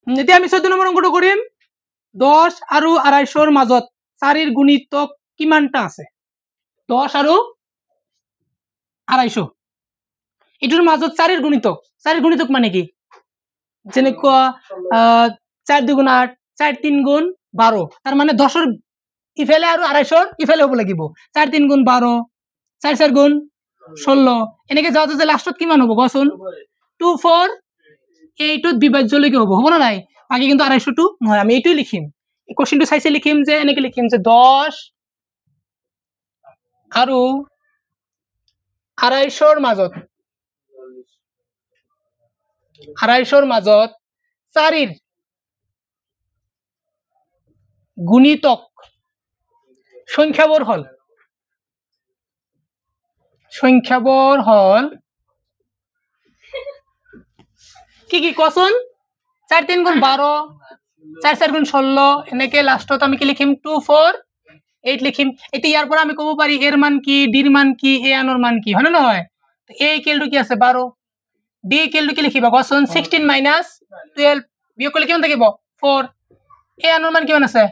এতিয়া আমি 14 নম্বৰ অংকটো কৰিম 10 আৰু 250 মাজত 4 ৰ গুণিতক কিমানটা আছে 10 আৰু 250 এটোৰ মাজত 4 ৰ গুণিতক মানে কি যেনেকুৱা 4 2 8 4 3 12 তাৰ মানে 10 ৰ ইফালে আৰু 250 ৰ ইফালে হ'ব লাগিব 4 3 12 4 4 16 এনেকে যাওঁতে যে লাষ্টত কিমান হ'ব কোৱাচোন 2 4 8 ত বিভাজ্য লৈকে হ'ব না নাই বাকি কিন্তু 250 টো নহয় আমি এইটোই লিখিম এই কোশ্চেনটো চাইছে লিখিম যে এনেকে লিখিম যে 10 আৰু 250 ৰ মাজত 250 ৰ মাজত 4 ৰ গুণিতক সংখ্যাবোৰ হল কি কি কোৱাচোন 4 3 12 4 4 16 এনেকে লাষ্টত আমি কি লিখিম 2 4 8 লিখিম এতিয়া ইয়াৰ পৰা আমি ক'ব পাৰি এৰ মান কি ডিৰ মান কি এ আনৰ মান কি হয় না নহয় তো এ ইকুয়াল টু কি আছে 12 ডি ইকুয়াল টু কি লিখিবা কোৱাচোন 16 - 12 বিয়োগ কৰিলে কিমান থাকিব 4 এ আনৰ মান কিমান আছে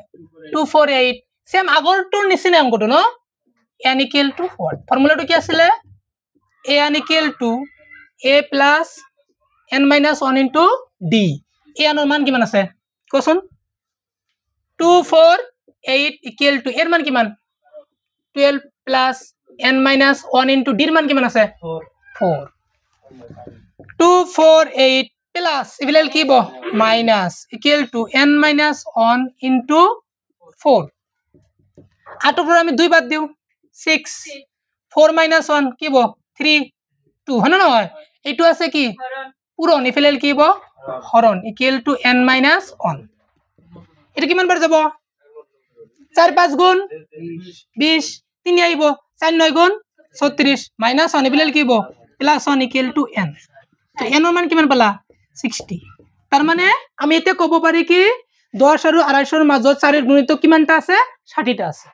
248 সেম আগৰটোৰ নিচিনা অংকটো ন n equal to 4 ফৰ্মুলাটো কি আছিল n equal to a plus n minus 1 into d এ আনৰ মান কিমান আছে কোৱাচোন 248 equal to এর মান কিমান 12 plus n minus 1 into d এর মান কিমান আছে 4 248 plus ইভিলেল কি ব minus equal to n minus 1 into 4 আটোৰ পৰা আমি 2 বাদ দিও 6 4 minus 1 কি ব 3 2 হয় না নহয় এইটো আছে কি পূৰণ ইফালেল কি ব হৰণ equal to n minus 1 এটা কিমান বাৰ যাব 4 5 গুণ 20 3 আইব 4 9 গুণ 36 minus 1 ইফালেল কি ব plus 1 equal to n তো n এর মান কিমান পালা 60 তার মানে আমি এতে কব পারি কি 10 আৰু 250 ৰ মাজত 4 ৰ গুণিতক কিমানটা আছে 60টা আছে